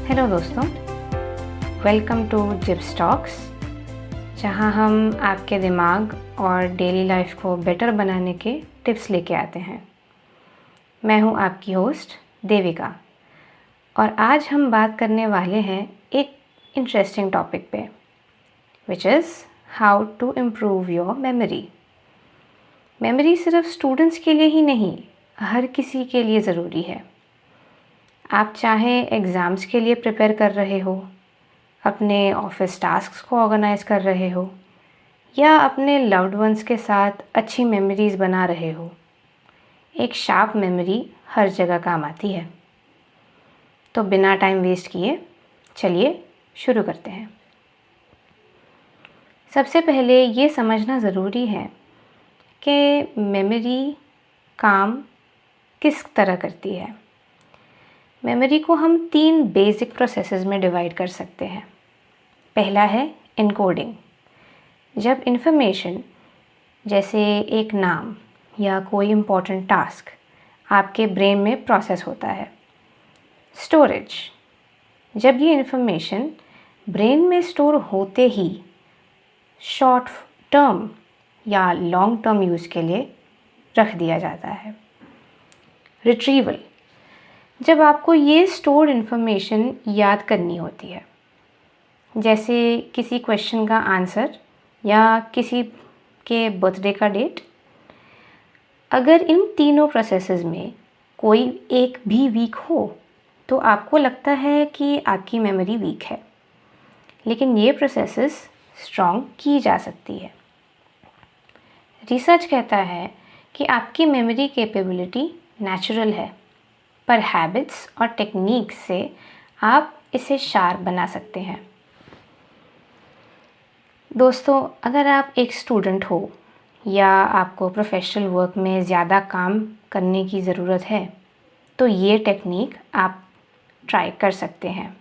Hello दोस्तों, welcome to zips talks, जहां हम आपके दिमाग और डेली लाइफ को बेटर बनाने के टिप्स लेके आते हैं। मैं हूं आपकी होस्ट देविका और आज हम बात करने वाले हैं एक इंटरेस्टिंग टॉपिक पे, which is how to improve your memory. Memory सिर्फ स्टूडेंट्स के लिए ही नहीं, हर किसी के लिए ज़रूरी है। आप चाहे एग्ज़ाम्स के लिए प्रिपेयर कर रहे हो, अपने ऑफिस टास्क्स को ऑर्गेनाइज कर रहे हो या अपने लव्ड वंस के साथ अच्छी मेमोरीज़ बना रहे हो, एक शार्प मेमोरी हर जगह काम आती है। तो बिना टाइम वेस्ट किए चलिए शुरू करते हैं। सबसे पहले ये समझना ज़रूरी है कि मेमोरी काम किस तरह करती है। मेमोरी को हम 3 बेसिक प्रोसेसेस में डिवाइड कर सकते हैं। पहला है इनकोडिंग, जब इन्फॉर्मेशन जैसे एक नाम या कोई इम्पोर्टेंट टास्क आपके ब्रेन में प्रोसेस होता है। स्टोरेज, जब ये इन्फॉर्मेशन ब्रेन में स्टोर होते ही शॉर्ट टर्म या लॉन्ग टर्म यूज़ के लिए रख दिया जाता है। रिट्रीवल, जब आपको ये स्टोर्ड इन्फॉर्मेशन याद करनी होती है, जैसे किसी क्वेश्चन का आंसर या किसी के बर्थडे का डेट। अगर इन तीनों प्रोसेसेस में कोई एक भी वीक हो तो आपको लगता है कि आपकी मेमोरी वीक है, लेकिन ये प्रोसेसेस स्ट्रॉन्ग की जा सकती है। रिसर्च कहता है कि आपकी मेमोरी कैपेबिलिटी नेचुरल है, पर हैबिट्स और टेक्निक्स से आप इसे शार्प बना सकते हैं। दोस्तों, अगर आप एक स्टूडेंट हो या आपको प्रोफेशनल वर्क में ज़्यादा काम करने की ज़रूरत है, तो ये टेक्निक आप ट्राई कर सकते हैं,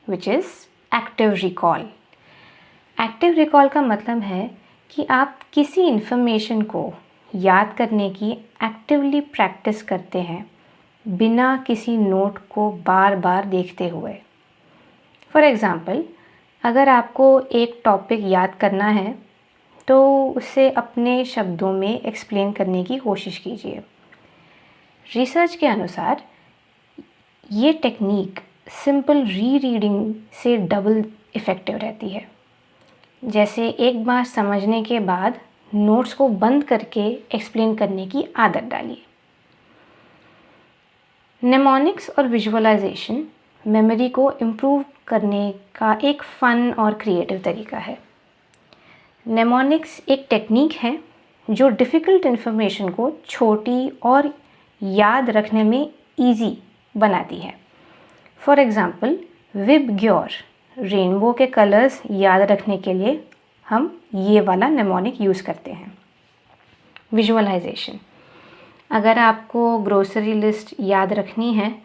which is active recall. Active recall का मतलब है कि आप किसी इन्फॉर्मेशन को याद करने की एक्टिवली प्रैक्टिस करते हैं, बिना किसी नोट को बार बार देखते हुए। फॉर एग्ज़ाम्पल, अगर आपको एक टॉपिक याद करना है तो उसे अपने शब्दों में एक्सप्लेन करने की कोशिश कीजिए। रिसर्च के अनुसार ये टेक्निक सिंपल री रीडिंग से डबल इफ़ेक्टिव रहती है। जैसे एक बार समझने के बाद नोट्स को बंद करके एक्सप्लेन करने की आदत डालिए। नेमोनिक्स और विजुअलाइजेशन मेमोरी को इम्प्रूव करने का एक फ़न और क्रिएटिव तरीका है। नेमोनिक्स एक टेक्निक है जो डिफ़िकल्ट इन्फॉर्मेशन को छोटी और याद रखने में इजी बनाती है। फॉर एग्ज़ाम्पल, विबग्योर, रेनबो के कलर्स याद रखने के लिए हम ये वाला नेमोनिक यूज़ करते हैं। विजुअलाइजेशन, अगर आपको ग्रोसरी लिस्ट याद रखनी है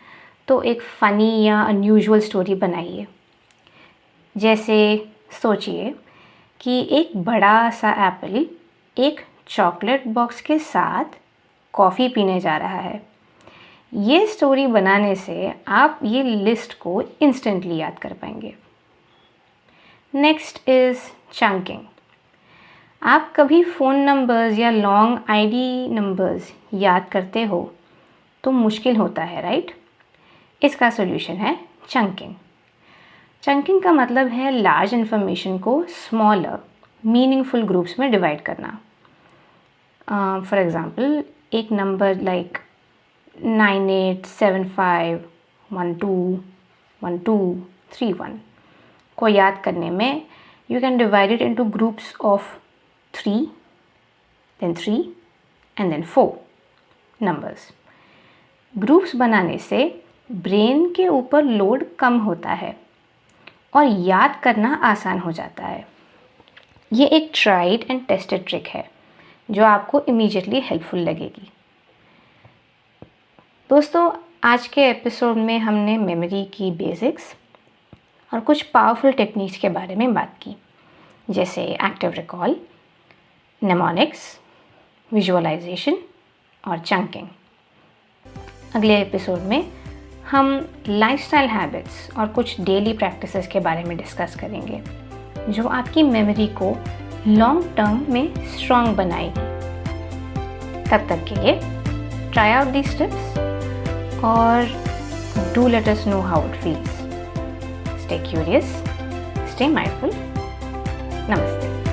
तो एक फ़नी या अनयूजुअल स्टोरी बनाइए। जैसे सोचिए कि एक बड़ा सा एप्पल एक चॉकलेट बॉक्स के साथ कॉफ़ी पीने जा रहा है। ये स्टोरी बनाने से आप ये लिस्ट को इंस्टेंटली याद कर पाएंगे। Next is chunking. आप कभी फ़ोन नंबर्स या लॉन्ग आईडी नंबर्स याद करते हो तो मुश्किल होता है, राइट? इसका सॉल्यूशन है चंकिंग। चंकिंग का मतलब है लार्ज इन्फॉर्मेशन को स्मॉलर मीनिंगफुल ग्रुप्स में डिवाइड करना। फॉर एग्ज़ाम्पल, एक नंबर लाइक 9875121231 को याद करने में you can divide it into groups of 3, then 3 and then 4 numbers. Groups बनाने से ब्रेन के ऊपर लोड कम होता है और याद करना आसान हो जाता है। ये एक ट्राइड एंड टेस्टेड ट्रिक है जो आपको इमीडिएटली हेल्पफुल लगेगी। दोस्तों, आज के एपिसोड में हमने मेमोरी की बेसिक्स और कुछ पावरफुल टेक्निक्स के बारे में बात की, जैसे एक्टिव रिकॉल, नेमोनिक्स, विजुअलाइजेशन और चंकिंग। अगले एपिसोड में हम लाइफस्टाइल हैबिट्स और कुछ डेली प्रैक्टिसेस के बारे में डिस्कस करेंगे जो आपकी मेमोरी को लॉन्ग टर्म में स्ट्रॉन्ग बनाएगी। तब तक के लिए ट्राई आउट दीज टिप्स और do let us know how it feels. Stay curious, stay mindful. नमस्ते।